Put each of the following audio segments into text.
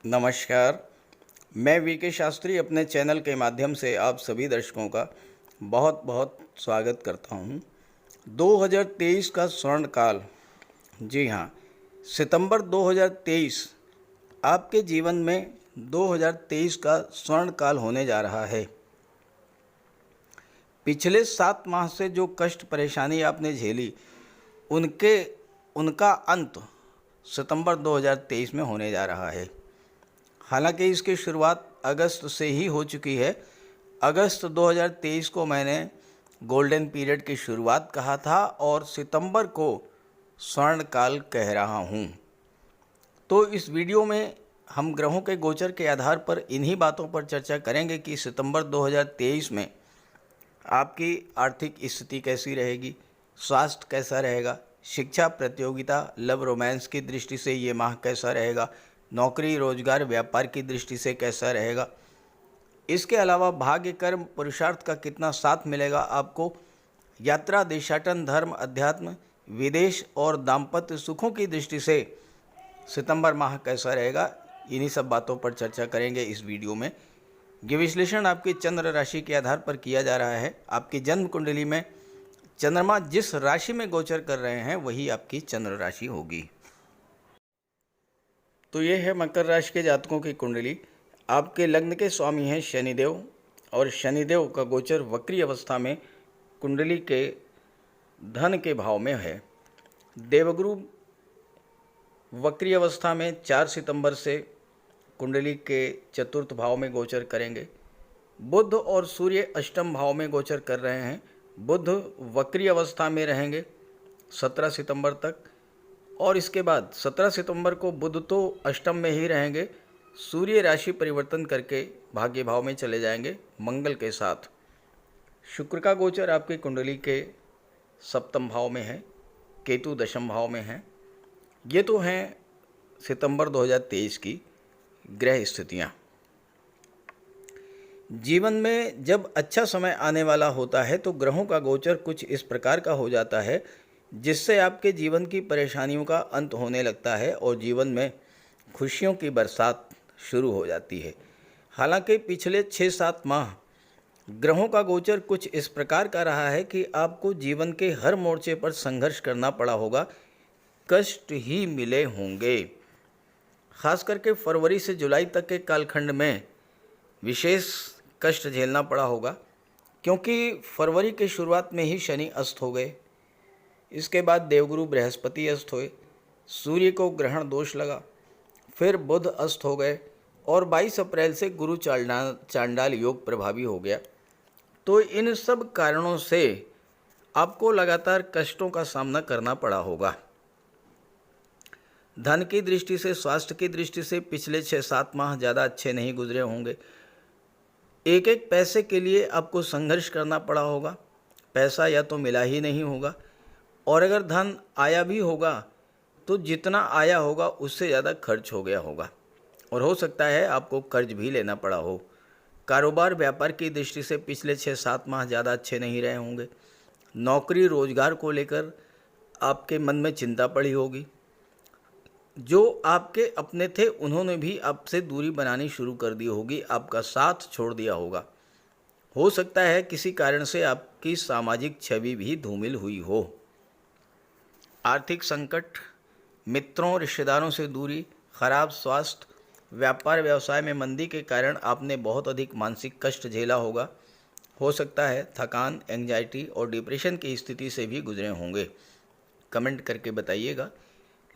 नमस्कार। मैं वीके शास्त्री अपने चैनल के माध्यम से आप सभी दर्शकों का बहुत बहुत स्वागत करता हूं। 2023 का स्वर्ण काल, जी हाँ, सितंबर 2023 आपके जीवन में 2023 का स्वर्ण काल होने जा रहा है। पिछले 7 माह से जो कष्ट परेशानी आपने झेली उनका अंत सितंबर 2023 में होने जा रहा है। हालांकि इसकी शुरुआत अगस्त से ही हो चुकी है। अगस्त 2023 को मैंने गोल्डन पीरियड की शुरुआत कहा था और सितंबर को स्वर्ण काल कह रहा हूँ। तो इस वीडियो में हम ग्रहों के गोचर के आधार पर इन्हीं बातों पर चर्चा करेंगे कि सितंबर 2023 में आपकी आर्थिक स्थिति कैसी रहेगी, स्वास्थ्य कैसा रहेगा, शिक्षा, प्रतियोगिता, लव, रोमांस की दृष्टि से ये माह कैसा रहेगा, नौकरी, रोजगार, व्यापार की दृष्टि से कैसा रहेगा। इसके अलावा भाग्य, कर्म, पुरुषार्थ का कितना साथ मिलेगा आपको, यात्रा, देशाटन, धर्म, अध्यात्म, विदेश और दाम्पत्य सुखों की दृष्टि से सितंबर माह कैसा रहेगा, इन्हीं सब बातों पर चर्चा करेंगे इस वीडियो में। ये विश्लेषण आपकी चंद्र राशि के आधार पर किया जा रहा है। आपकी जन्म कुंडली में चंद्रमा जिस राशि में गोचर कर रहे हैं वही आपकी चंद्र राशि होगी। तो ये है मकर राशि के जातकों की कुंडली। आपके लग्न के स्वामी हैं शनिदेव और शनिदेव का गोचर वक्री अवस्था में कुंडली के धन के भाव में है। देवगुरु वक्री अवस्था में 4 सितंबर से कुंडली के चतुर्थ भाव में गोचर करेंगे। बुध और सूर्य अष्टम भाव में गोचर कर रहे हैं। बुध वक्री अवस्था में रहेंगे 17 सितंबर तक और इसके बाद 17 सितंबर को बुध तो अष्टम में ही रहेंगे। सूर्य राशि परिवर्तन करके भाग्य भाव में चले जाएंगे मंगल के साथ। शुक्र का गोचर आपकी कुंडली के सप्तम भाव में है, केतु दशम भाव में है। ये तो हैं सितंबर 2023 की ग्रह स्थितियाँ। जीवन में जब अच्छा समय आने वाला होता है तो ग्रहों का गोचर कुछ इस प्रकार का हो जाता है जिससे आपके जीवन की परेशानियों का अंत होने लगता है और जीवन में खुशियों की बरसात शुरू हो जाती है। हालांकि पिछले 6-7 माह ग्रहों का गोचर कुछ इस प्रकार का रहा है कि आपको जीवन के हर मोर्चे पर संघर्ष करना पड़ा होगा, कष्ट ही मिले होंगे। खास करके फरवरी से जुलाई तक के कालखंड में विशेष कष्ट झेलना पड़ा होगा, क्योंकि फरवरी की शुरुआत में ही शनि अस्त हो गए। इसके बाद देवगुरु बृहस्पति अस्त हुए, सूर्य को ग्रहण दोष लगा, फिर बुध अस्त हो गए और 22 अप्रैल से गुरु चांडाल योग प्रभावी हो गया। तो इन सब कारणों से आपको लगातार कष्टों का सामना करना पड़ा होगा। धन की दृष्टि से, स्वास्थ्य की दृष्टि से पिछले 6-7 माह ज़्यादा अच्छे नहीं गुजरे होंगे। एक एक पैसे के लिए आपको संघर्ष करना पड़ा होगा। पैसा या तो मिला ही नहीं होगा और अगर धन आया भी होगा तो जितना आया होगा उससे ज़्यादा खर्च हो गया होगा और हो सकता है आपको कर्ज भी लेना पड़ा हो। कारोबार, व्यापार की दृष्टि से पिछले 6-7 माह ज़्यादा अच्छे नहीं रहे होंगे। नौकरी, रोजगार को लेकर आपके मन में चिंता पड़ी होगी। जो आपके अपने थे उन्होंने भी आपसे दूरी बनानी शुरू कर दी होगी, आपका साथ छोड़ दिया होगा। हो सकता है किसी कारण से आपकी सामाजिक छवि भी धूमिल हुई हो। आर्थिक संकट, मित्रों रिश्तेदारों से दूरी, खराब स्वास्थ्य, व्यापार व्यवसाय में मंदी के कारण आपने बहुत अधिक मानसिक कष्ट झेला होगा। हो सकता है थकान, एंजाइटी और डिप्रेशन की स्थिति से भी गुजरे होंगे। कमेंट करके बताइएगा।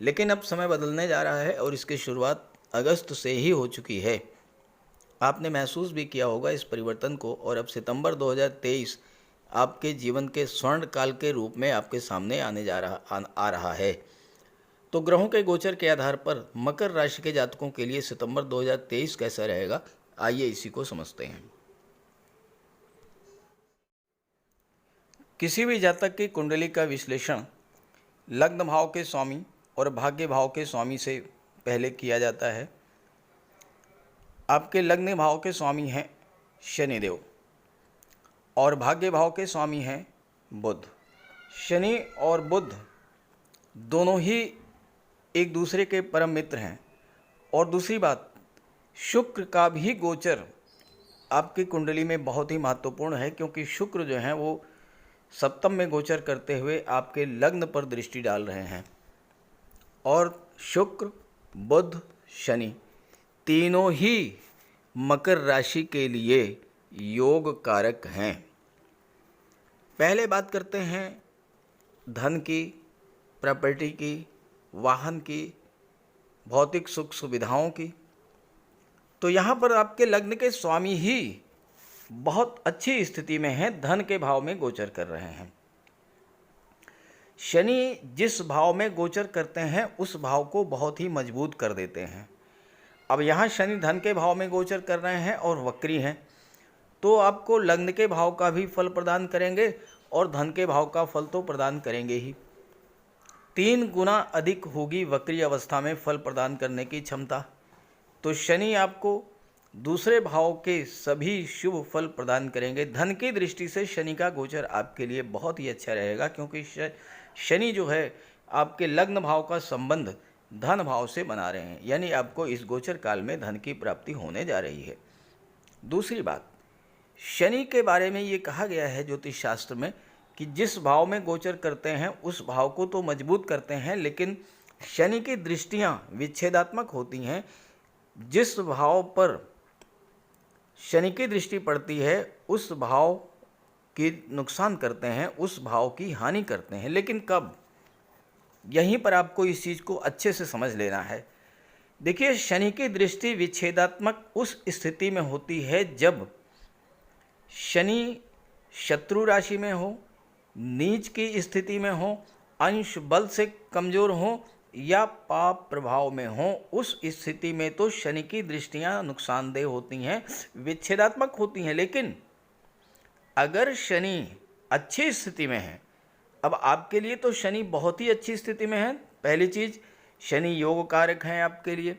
लेकिन अब समय बदलने जा रहा है और इसकी शुरुआत अगस्त से ही हो चुकी है। आपने महसूस भी किया होगा इस परिवर्तन को और अब सितंबर 2023 आपके जीवन के स्वर्ण काल के रूप में आपके सामने आ रहा है। तो ग्रहों के गोचर के आधार पर मकर राशि के जातकों के लिए सितंबर 2023 कैसा रहेगा, आइए इसी को समझते हैं। किसी भी जातक की कुंडली का विश्लेषण लग्न भाव के स्वामी और भाग्य भाव के स्वामी से पहले किया जाता है। आपके लग्न भाव के स्वामी हैं शनिदेव और भाग्य भाव के स्वामी हैं बुध। शनि और बुध दोनों ही एक दूसरे के परम मित्र हैं और दूसरी बात, शुक्र का भी गोचर आपकी कुंडली में बहुत ही महत्वपूर्ण है, क्योंकि शुक्र जो हैं वो सप्तम में गोचर करते हुए आपके लग्न पर दृष्टि डाल रहे हैं। और शुक्र, बुध, शनि तीनों ही मकर राशि के लिए योग कारक हैं। पहले बात करते हैं धन की, प्रॉपर्टी की, वाहन की, भौतिक सुख सुविधाओं की। तो यहाँ पर आपके लग्न के स्वामी ही बहुत अच्छी स्थिति में हैं, धन के भाव में गोचर कर रहे हैं। शनि जिस भाव में गोचर करते हैं उस भाव को बहुत ही मजबूत कर देते हैं। अब यहाँ शनि धन के भाव में गोचर कर रहे हैं और वक्री हैं, तो आपको लग्न के भाव का भी फल प्रदान करेंगे और धन के भाव का फल तो प्रदान करेंगे ही। 3 गुना अधिक होगी वक्री अवस्था में फल प्रदान करने की क्षमता। तो शनि आपको दूसरे भाव के सभी शुभ फल प्रदान करेंगे। धन की दृष्टि से शनि का गोचर आपके लिए बहुत ही अच्छा रहेगा, क्योंकि शनि जो है आपके लग्न भाव का संबंध धन भाव से बना रहे हैं, यानी आपको इस गोचर काल में धन की प्राप्ति होने जा रही है। दूसरी बात, शनि के बारे में ये कहा गया है ज्योतिष शास्त्र में कि जिस भाव में गोचर करते हैं उस भाव को तो मजबूत करते हैं, लेकिन शनि की दृष्टियां विच्छेदात्मक होती हैं। जिस भाव पर शनि की दृष्टि पड़ती है उस भाव की नुकसान करते हैं, उस भाव की हानि करते हैं। लेकिन कब, यहीं पर आपको इस चीज़ को अच्छे से समझ लेना है। देखिए, शनि की दृष्टि विच्छेदात्मक उस स्थिति में होती है जब शनि शत्रु राशि में हो, नीच की स्थिति में हो, अंश बल से कमज़ोर हो या पाप प्रभाव में हो। उस स्थिति में तो शनि की दृष्टियां नुकसानदेह होती हैं, विच्छेदात्मक होती हैं। लेकिन अगर शनि अच्छी स्थिति में है, अब आपके लिए तो शनि बहुत ही अच्छी स्थिति में है। पहली चीज़, शनि योग कारक हैं आपके लिए।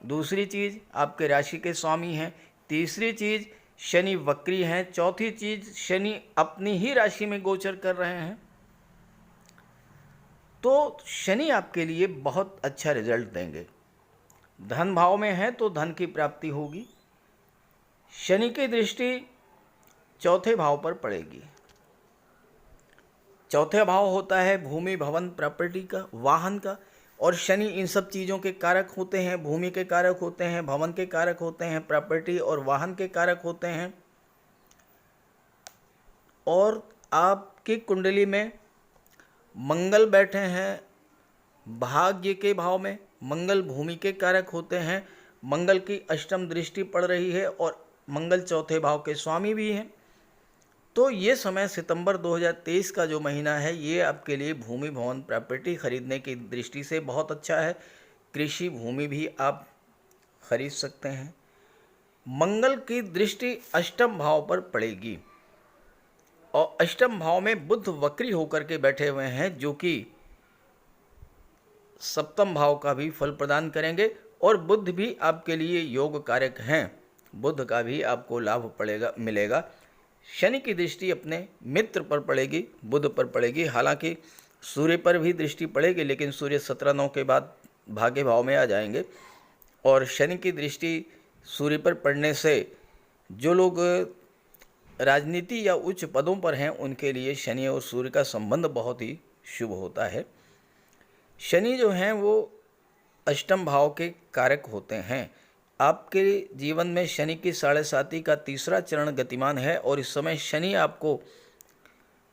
दूसरी चीज़, आपके राशि के स्वामी हैं। तीसरी चीज़, शनि वक्री हैं। चौथी चीज़, शनि अपनी ही राशि में गोचर कर रहे हैं। तो शनि आपके लिए बहुत अच्छा रिजल्ट देंगे। धन भाव में है तो धन की प्राप्ति होगी। शनि की दृष्टि चौथे भाव पर पड़ेगी। चौथा भाव होता है भूमि, भवन, प्रॉपर्टी का, वाहन का, और शनि इन सब चीज़ों के कारक होते हैं। भूमि के कारक होते हैं, भवन के कारक होते हैं, प्रॉपर्टी और वाहन के कारक होते हैं। और आपकी कुंडली में मंगल बैठे हैं भाग्य के भाव में। मंगल भूमि के कारक होते हैं। मंगल की अष्टम दृष्टि पड़ रही है और मंगल चौथे भाव के स्वामी भी हैं। तो ये समय सितंबर 2023 का जो महीना है ये आपके लिए भूमि, भवन, प्रॉपर्टी खरीदने की दृष्टि से बहुत अच्छा है। कृषि भूमि भी आप खरीद सकते हैं। मंगल की दृष्टि अष्टम भाव पर पड़ेगी और अष्टम भाव में बुध वक्री होकर के बैठे हुए हैं, जो कि सप्तम भाव का भी फल प्रदान करेंगे। और बुध भी आपके लिए योग कारक हैं, बुध का भी आपको लाभ मिलेगा। शनि की दृष्टि अपने मित्र पर पड़ेगी, बुध पर पड़ेगी। हालांकि सूर्य पर भी दृष्टि पड़ेगी, लेकिन सूर्य 17/9 के बाद भाग्य भाव में आ जाएंगे। और शनि की दृष्टि सूर्य पर पड़ने से जो लोग राजनीति या उच्च पदों पर हैं उनके लिए शनि और सूर्य का संबंध बहुत ही शुभ होता है। शनि जो हैं वो अष्टम भाव के कारक होते हैं। आपके जीवन में शनि की 7.5 का तीसरा चरण गतिमान है और इस समय शनि आपको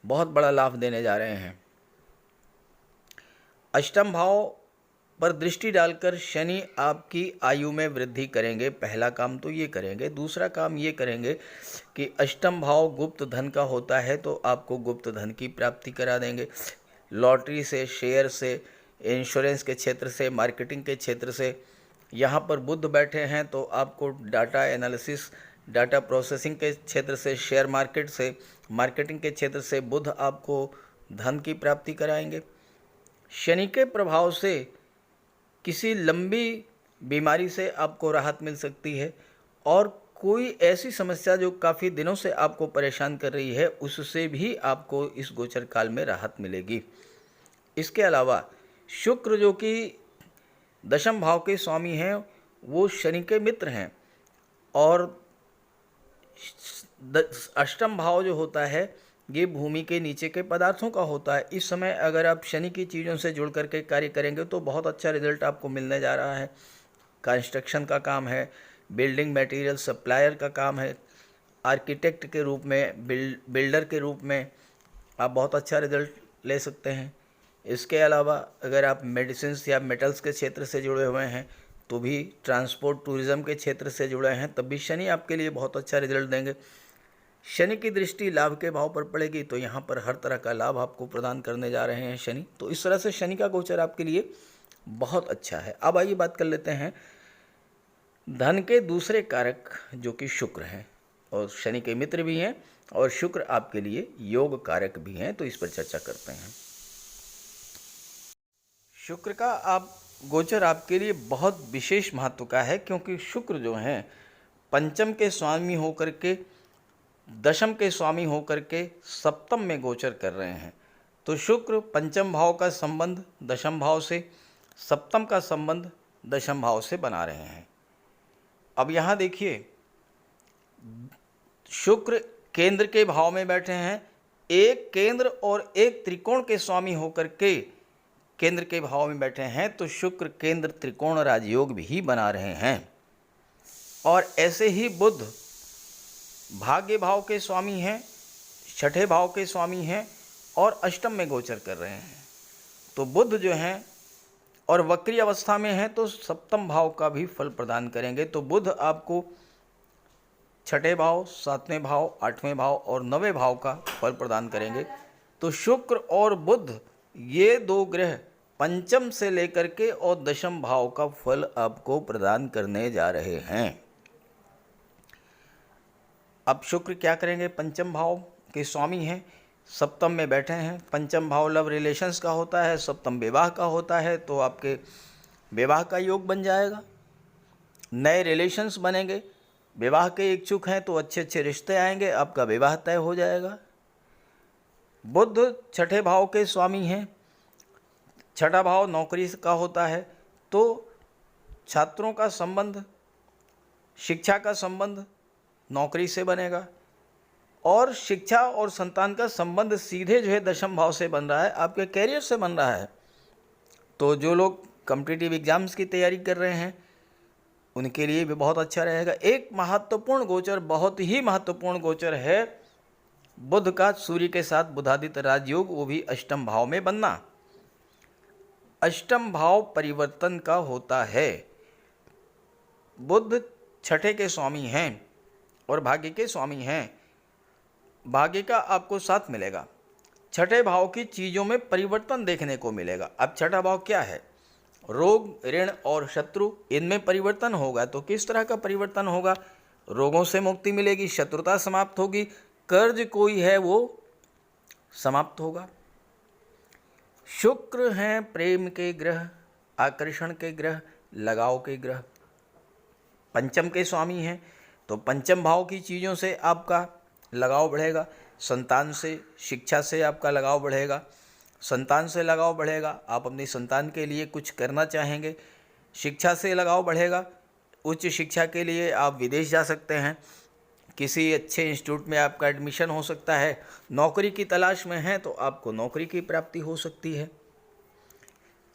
बहुत बड़ा लाभ देने जा रहे हैं। अष्टम भाव पर दृष्टि डालकर शनि आपकी आयु में वृद्धि करेंगे। पहला काम तो ये करेंगे। दूसरा काम ये करेंगे कि अष्टम भाव गुप्त धन का होता है तो आपको गुप्त धन की प्राप्ति करा देंगे। लॉटरी से, शेयर से, इंश्योरेंस के क्षेत्र से, मार्केटिंग के क्षेत्र से। यहाँ पर बुध बैठे हैं तो आपको डाटा एनालिसिस, डाटा प्रोसेसिंग के क्षेत्र से, शेयर मार्केट से, मार्केटिंग के क्षेत्र से बुध आपको धन की प्राप्ति कराएंगे। शनि के प्रभाव से किसी लंबी बीमारी से आपको राहत मिल सकती है और कोई ऐसी समस्या जो काफ़ी दिनों से आपको परेशान कर रही है उससे भी आपको इस गोचर काल में राहत मिलेगी। इसके अलावा शुक्र जो कि दशम भाव के स्वामी हैं वो शनि के मित्र हैं। और अष्टम भाव जो होता है ये भूमि के नीचे के पदार्थों का होता है। इस समय अगर आप शनि की चीज़ों से जुड़ करके कार्य करेंगे तो बहुत अच्छा रिजल्ट आपको मिलने जा रहा है। कंस्ट्रक्शन का काम है, बिल्डिंग मटेरियल सप्लायर का काम है, आर्किटेक्ट के रूप में, बिल्डर के रूप में आप बहुत अच्छा रिजल्ट ले सकते हैं। इसके अलावा अगर आप मेडिसिन्स या मेटल्स के क्षेत्र से जुड़े हुए हैं तो भी, ट्रांसपोर्ट टूरिज़्म के क्षेत्र से जुड़े हैं तब भी शनि आपके लिए बहुत अच्छा रिजल्ट देंगे। शनि की दृष्टि लाभ के भाव पर पड़ेगी तो यहाँ पर हर तरह का लाभ आपको प्रदान करने जा रहे हैं शनि। तो इस तरह से शनि का गोचर आपके लिए बहुत अच्छा है। अब आइए बात कर लेते हैं धन के दूसरे कारक जो कि शुक्र हैं, और शनि के मित्र भी हैं और शुक्र आपके लिए योग कारक भी हैं। तो इस पर चर्चा करते हैं। शुक्र का गोचर आपके लिए बहुत विशेष महत्व का है, क्योंकि शुक्र जो हैं पंचम के स्वामी होकर के, दशम के स्वामी होकर के सप्तम में गोचर कर रहे हैं। तो शुक्र पंचम भाव का संबंध दशम भाव से, सप्तम का संबंध दशम भाव से बना रहे हैं। अब यहाँ देखिए, शुक्र केंद्र के भाव में बैठे हैं, एक केंद्र और एक त्रिकोण के स्वामी होकर के केंद्र के भाव में बैठे हैं। तो शुक्र केंद्र त्रिकोण राजयोग भी बना रहे हैं। और ऐसे ही बुध भाग्य भाव के स्वामी हैं, छठे भाव के स्वामी हैं और अष्टम में गोचर कर रहे हैं। तो बुध जो हैं और वक्री अवस्था में हैं तो सप्तम भाव का भी फल प्रदान करेंगे। तो बुध आपको छठे भाव, सातवें भाव, आठवें भाव और नवें भाव का फल प्रदान करेंगे। तो शुक्र और बुध ये दो ग्रह पंचम से लेकर के और दशम भाव का फल आपको प्रदान करने जा रहे हैं। अब शुक्र क्या करेंगे? पंचम भाव के स्वामी हैं, सप्तम में बैठे हैं। पंचम भाव लव रिलेशंस का होता है, सप्तम विवाह का होता है। तो आपके विवाह का योग बन जाएगा, नए रिलेशंस बनेंगे। विवाह के इच्छुक हैं तो अच्छे अच्छे रिश्ते आएंगे, आपका विवाह तय हो जाएगा। बुध छठे भाव के स्वामी हैं, छठा भाव नौकरी का होता है। तो छात्रों का संबंध, शिक्षा का संबंध नौकरी से बनेगा, और शिक्षा और संतान का संबंध सीधे जो है दशम भाव से बन रहा है, आपके कैरियर से बन रहा है। तो जो लोग कॉम्पिटिटिव एग्जाम्स की तैयारी कर रहे हैं उनके लिए भी बहुत अच्छा रहेगा। एक महत्वपूर्ण गोचर, बहुत ही महत्वपूर्ण गोचर है बुध का सूर्य के साथ बुधादित्य राजयोग, वो भी अष्टम भाव में बनना। अष्टम भाव परिवर्तन का होता है। बुध छठे के स्वामी हैं और भाग्य के स्वामी हैं। भाग्य का आपको साथ मिलेगा। छठे भाव की चीज़ों में परिवर्तन देखने को मिलेगा। अब छठा भाव क्या है? रोग, ऋण और शत्रु, इनमें परिवर्तन होगा। तो किस तरह का परिवर्तन होगा? रोगों से मुक्ति मिलेगी, शत्रुता समाप्त होगी, कर्ज कोई है वो समाप्त होगा। शुक्र हैं प्रेम के ग्रह, आकर्षण के ग्रह, लगाव के ग्रह, पंचम के स्वामी हैं। तो पंचम भाव की चीज़ों से आपका लगाव बढ़ेगा, संतान से, शिक्षा से आपका लगाव बढ़ेगा। संतान से लगाव बढ़ेगा, आप अपनी संतान के लिए कुछ करना चाहेंगे। शिक्षा से लगाव बढ़ेगा, उच्च शिक्षा के लिए आप विदेश जा सकते हैं, किसी अच्छे इंस्टीट्यूट में आपका एडमिशन हो सकता है। नौकरी की तलाश में हैं तो आपको नौकरी की प्राप्ति हो सकती है।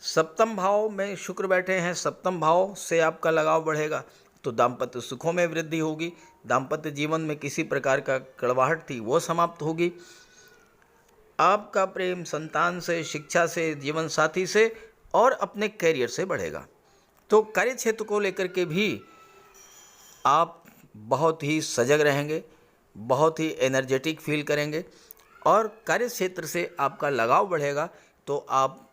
सप्तम भाव में शुक्र बैठे हैं, सप्तम भाव से आपका लगाव बढ़ेगा तो दाम्पत्य सुखों में वृद्धि होगी। दाम्पत्य जीवन में किसी प्रकार का कड़वाहट थी वो समाप्त होगी। आपका प्रेम संतान से, शिक्षा से, जीवन साथी से और अपने कैरियर से बढ़ेगा। तो कार्य क्षेत्र को लेकर के भी आप बहुत ही सजग रहेंगे, बहुत ही एनर्जेटिक फील करेंगे और कार्य क्षेत्र से आपका लगाव बढ़ेगा। तो आप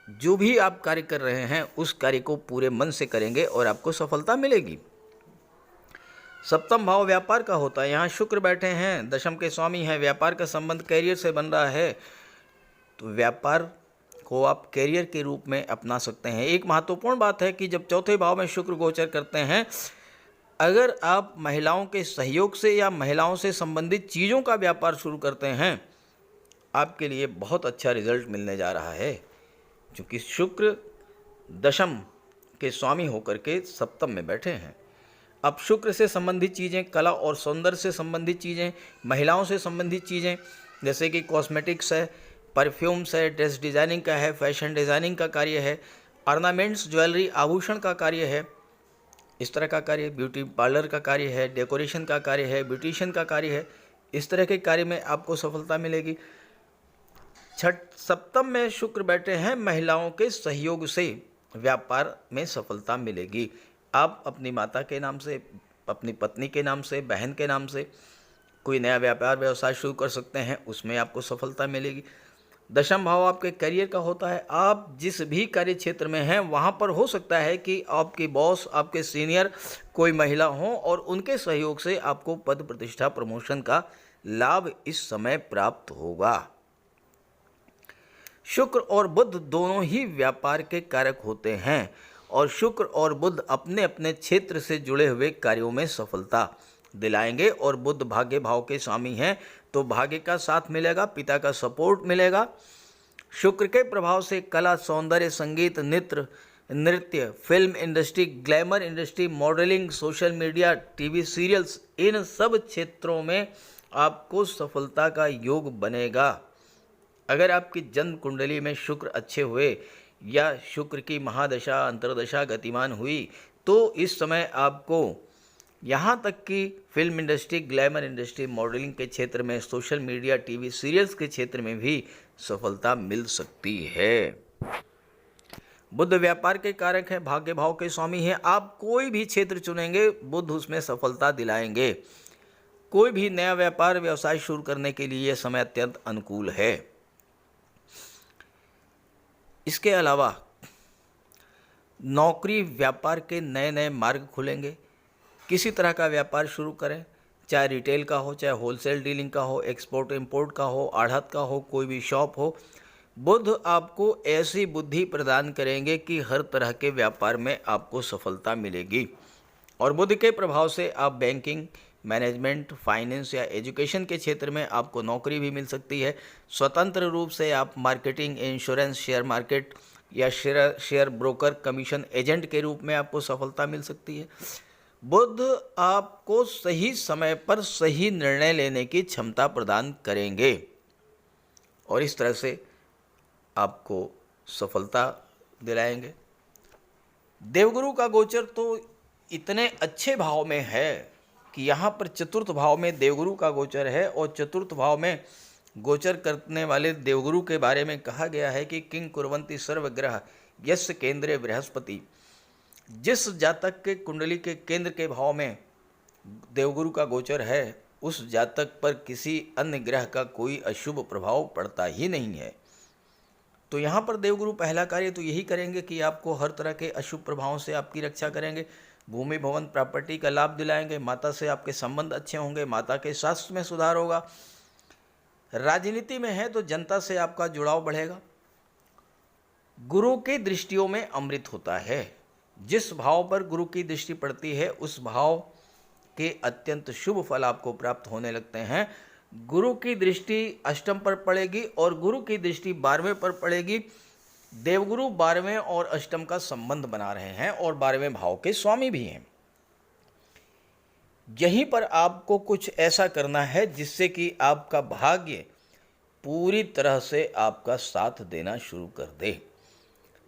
जो भी आप कार्य कर रहे हैं उस कार्य को पूरे मन से करेंगे और आपको सफलता मिलेगी। सप्तम भाव व्यापार का होता है, यहाँ शुक्र बैठे हैं, दशम के स्वामी हैं, व्यापार का संबंध कैरियर से बन रहा है। तो व्यापार को आप कैरियर के रूप में अपना सकते हैं। एक महत्वपूर्ण बात है कि जब चौथे भाव में शुक्र गोचर करते हैं, अगर आप महिलाओं के सहयोग से या महिलाओं से संबंधित चीज़ों का व्यापार शुरू करते हैं, आपके लिए बहुत अच्छा रिजल्ट मिलने जा रहा है। क्योंकि शुक्र दशम के स्वामी होकर के सप्तम में बैठे हैं। अब शुक्र से संबंधित चीज़ें, कला और सौंदर्य से संबंधित चीज़ें, महिलाओं से संबंधित चीज़ें जैसे कि कॉस्मेटिक्स है, परफ्यूम्स है, ड्रेस डिज़ाइनिंग का है, फैशन डिज़ाइनिंग का कार्य है, ऑर्नामेंट्स, ज्वेलरी, आभूषण का कार्य है, इस तरह का कार्य, ब्यूटी पार्लर का कार्य है, डेकोरेशन का कार्य है, ब्यूटिशियन का कार्य है, इस तरह के कार्य में आपको सफलता मिलेगी। सप्तम में शुक्र बैठे हैं, महिलाओं के सहयोग से व्यापार में सफलता मिलेगी। आप अपनी माता के नाम से, अपनी पत्नी के नाम से, बहन के नाम से कोई नया व्यापार व्यवसाय शुरू कर सकते हैं, उसमें आपको सफलता मिलेगी। दशम भाव आपके करियर का होता है। आप जिस भी कार्य क्षेत्र में हैं वहाँ पर हो सकता है कि आपके बॉस, आपके सीनियर कोई महिला हो और उनके सहयोग से आपको पद प्रतिष्ठा, प्रमोशन का लाभ इस समय प्राप्त होगा। शुक्र और बुध दोनों ही व्यापार के कारक होते हैं और शुक्र और बुध अपने अपने क्षेत्र से जुड़े हुए कार्यों में सफलता दिलाएंगे। और बुध भाग्य भाव के स्वामी हैं तो भाग्य का साथ मिलेगा, पिता का सपोर्ट मिलेगा। शुक्र के प्रभाव से कला, सौंदर्य, संगीत, नृत्य, film industry, glamour industry, modelling, social media, TV serials, इन सब क्षेत्रों में आपको सफलता का योग बनेगा। अगर आपकी जन्म कुंडली में शुक्र अच्छे हुए या शुक्र की महादशा, अंतर्दशा गतिमान हुई तो इस समय आपको यहाँ तक कि film industry, glamour industry, modelling के क्षेत्र में, सोशल मीडिया, टीवी सीरियल्स के क्षेत्र में भी सफलता मिल सकती है। बुध व्यापार के कारक हैं, भाग्य भाव के स्वामी हैं। आप कोई भी क्षेत्र चुनेंगे बुध उसमें सफलता दिलाएंगे। कोई भी नया व्यापार व्यवसाय शुरू करने के लिए यह समय अत्यंत अनुकूल है। इसके अलावा नौकरी, व्यापार के नए नए मार्ग खुलेंगे। किसी तरह का व्यापार शुरू करें, चाहे रिटेल का हो, चाहे होलसेल डीलिंग का हो, एक्सपोर्ट इंपोर्ट का हो, आढ़त का हो, कोई भी शॉप हो, बुध आपको ऐसी बुद्धि प्रदान करेंगे कि हर तरह के व्यापार में आपको सफलता मिलेगी। और बुध के प्रभाव से आप बैंकिंग, मैनेजमेंट, फाइनेंस या एजुकेशन के क्षेत्र में आपको नौकरी भी मिल सकती है। स्वतंत्र रूप से आप मार्केटिंग, इंश्योरेंस, शेयर मार्केट या शेयर ब्रोकर, कमीशन एजेंट के रूप में आपको सफलता मिल सकती है। बुध आपको सही समय पर सही निर्णय लेने की क्षमता प्रदान करेंगे और इस तरह से आपको सफलता दिलाएंगे। देवगुरु का गोचर तो इतने अच्छे भाव में है कि यहाँ पर चतुर्थ भाव में देवगुरु का गोचर है और चतुर्थ भाव में गोचर करने वाले देवगुरु के बारे में कहा गया है कि किंग कुर्वन्ति सर्वग्रह यस्य केंद्रे बृहस्पति। जिस जातक के कुंडली के केंद्र के भाव में देवगुरु का गोचर है उस जातक पर किसी अन्य ग्रह का कोई अशुभ प्रभाव पड़ता ही नहीं है। तो यहाँ पर देवगुरु पहला कार्य तो यही करेंगे कि आपको हर तरह के अशुभ प्रभावों से आपकी रक्षा करेंगे। भूमि, भवन, प्रॉपर्टी का लाभ दिलाएंगे। माता से आपके संबंध अच्छे होंगे, माता के स्वास्थ्य में सुधार होगा। राजनीति में है तो जनता से आपका जुड़ाव बढ़ेगा। गुरु की दृष्टियों में अमृत होता है। जिस भाव पर गुरु की दृष्टि पड़ती है उस भाव के अत्यंत शुभ फल आपको प्राप्त होने लगते हैं। गुरु की दृष्टि अष्टम पर पड़ेगी और गुरु की दृष्टि 12वें पर पड़ेगी। देवगुरु 12वें और अष्टम का संबंध बना रहे हैं और 12वें भाव के स्वामी भी हैं। यहीं पर आपको कुछ ऐसा करना है जिससे कि आपका भाग्य पूरी तरह से आपका साथ देना शुरू कर दे।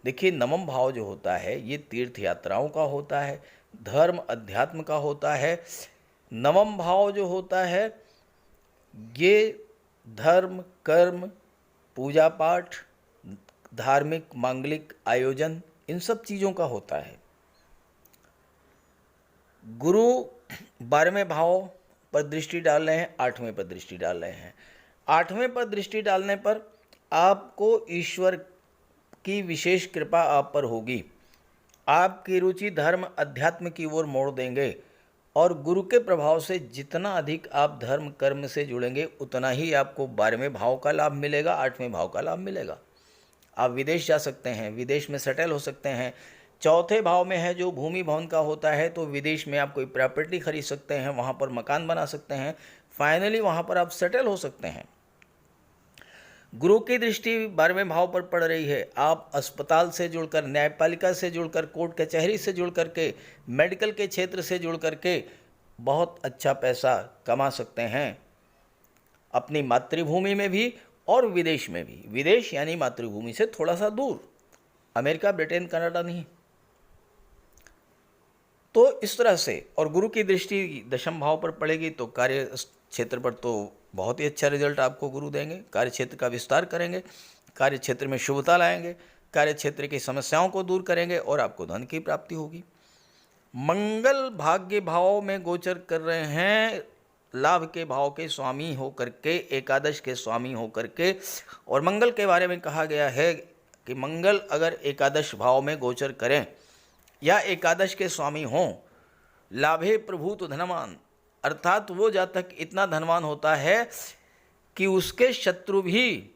देखिए, नवम भाव जो होता है ये तीर्थ यात्राओं का होता है, धर्म अध्यात्म का होता है। नवम भाव जो होता है ये धर्म, कर्म, पूजा पाठ, धार्मिक, मांगलिक आयोजन, इन सब चीज़ों का होता है। गुरु 12वें भाव पर दृष्टि डाल रहे हैं, 8वें पर दृष्टि डाल रहे हैं। 8वें पर दृष्टि डालने पर आपको ईश्वर की विशेष कृपा आप पर होगी। आपकी रुचि धर्म अध्यात्म की ओर मोड़ देंगे और गुरु के प्रभाव से जितना अधिक आप धर्म कर्म से जुड़ेंगे उतना ही आपको 12वें भाव का लाभ मिलेगा, 8वें भाव का लाभ मिलेगा। आप विदेश जा सकते हैं, विदेश में सेटल हो सकते हैं। चौथे भाव में है जो भूमि भवन का होता है तो विदेश में आप कोई प्रॉपर्टी खरीद सकते हैं, वहाँ पर मकान बना सकते हैं, फाइनली वहाँ पर आप सेटल हो सकते हैं। गुरु की दृष्टि 12वें भाव पर पड़ रही है। आप अस्पताल से जुड़कर, न्यायपालिका से जुड़कर, कोर्ट कचहरी से जुड़ करके, मेडिकल के क्षेत्र से जुड़ करके बहुत अच्छा पैसा कमा सकते हैं, अपनी मातृभूमि में भी और विदेश में भी। विदेश यानी मातृभूमि से थोड़ा सा दूर, अमेरिका, ब्रिटेन, कनाडा नहीं। तो इस तरह से, और गुरु की दृष्टि 10वें भाव पर पड़ेगी तो कार्य क्षेत्र पर तो बहुत ही अच्छा रिजल्ट आपको गुरु देंगे। कार्य क्षेत्र का विस्तार करेंगे, कार्य क्षेत्र में शुभता लाएंगे, कार्य क्षेत्र की समस्याओं को दूर करेंगे और आपको धन की प्राप्ति होगी। मंगल भाग्य भाव में गोचर कर रहे हैं, लाभ के भाव के स्वामी हो करके, एकादश के स्वामी हो करके। और मंगल के बारे में कहा गया है कि मंगल अगर एकादश भाव में गोचर करें या एकादश के स्वामी हों, लाभे प्रभूत धनवान, अर्थात वो जातक इतना धनवान होता है कि उसके शत्रु भी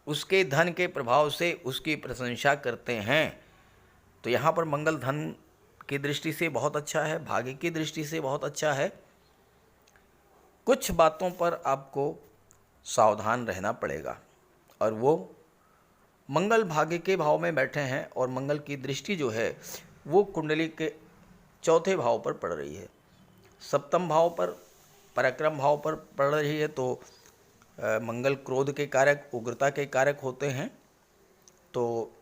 उसके धन के प्रभाव से उसकी प्रशंसा करते हैं। तो यहाँ पर मंगल धन की दृष्टि से बहुत अच्छा है, भाग्य की दृष्टि से बहुत अच्छा है। कुछ बातों पर आपको सावधान रहना पड़ेगा, और वो मंगल भाग्य के भाव में बैठे हैं और मंगल की दृष्टि जो है वो कुंडली के 4थे भाव पर पड़ रही है। 7वें भाव पर, पराक्रम भाव पर पड़ रही है। तो मंगल क्रोध के कारक, उग्रता के कारक होते हैं। तो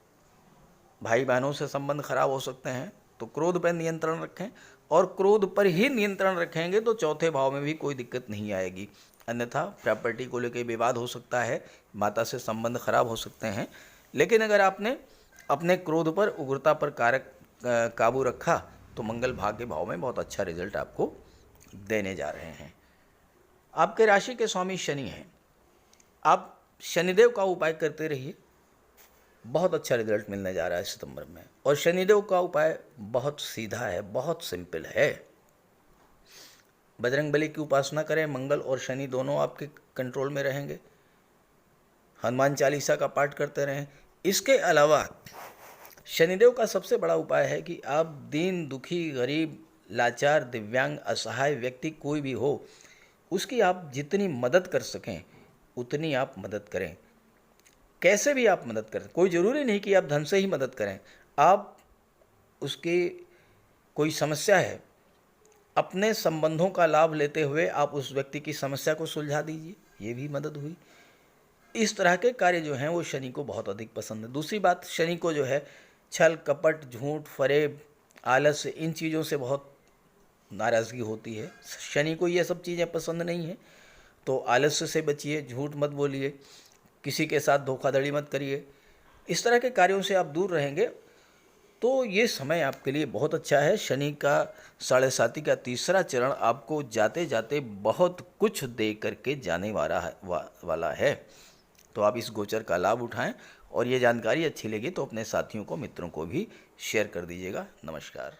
भाई बहनों से संबंध खराब हो सकते हैं, तो क्रोध पर नियंत्रण रखें, और क्रोध पर ही नियंत्रण रखेंगे तो 4थे भाव में भी कोई दिक्कत नहीं आएगी। अन्यथा प्रॉपर्टी को लेकर विवाद हो सकता है, माता से संबंध खराब हो सकते हैं। लेकिन अगर आपने अपने क्रोध पर, उग्रता पर कारक काबू रखा तो मंगल भाग्य भाव में बहुत अच्छा रिजल्ट आपको देने जा रहे हैं। आपके राशि के स्वामी शनि हैं, आप शनिदेव का उपाय करते रहिए, बहुत अच्छा रिजल्ट मिलने जा रहा है सितंबर में। और शनिदेव का उपाय बहुत सीधा है, बहुत सिंपल है। बजरंगबली की उपासना करें, मंगल और शनि दोनों आपके कंट्रोल में रहेंगे। हनुमान चालीसा का पाठ करते रहें। इसके अलावा शनिदेव का सबसे बड़ा उपाय है कि आप दीन, दुखी, गरीब, लाचार, दिव्यांग, असहाय व्यक्ति कोई भी हो, उसकी आप जितनी मदद कर सकें उतनी आप मदद करें। कैसे भी आप मदद करें, कोई ज़रूरी नहीं कि आप धन से ही मदद करें। आप उसकी कोई समस्या है, अपने संबंधों का लाभ लेते हुए आप उस व्यक्ति की समस्या को सुलझा दीजिए, ये भी मदद हुई। इस तरह के कार्य जो हैं वो शनि को बहुत अधिक पसंद है। दूसरी बात, शनि को जो है छल, कपट, झूठ, फरेब, आलस्य, इन चीज़ों से बहुत नाराज़गी होती है। शनि को ये सब चीज़ें पसंद नहीं है। तो आलस्य से बचिए, झूठ मत बोलिए, किसी के साथ धोखाधड़ी मत करिए। इस तरह के कार्यों से आप दूर रहेंगे तो ये समय आपके लिए बहुत अच्छा है। शनि का 7.5 का तीसरा चरण आपको जाते जाते बहुत कुछ दे करके जाने वाला है। तो आप इस गोचर का लाभ उठाएं, और ये जानकारी अच्छी लगी तो अपने साथियों को, मित्रों को भी शेयर कर दीजिएगा। नमस्कार।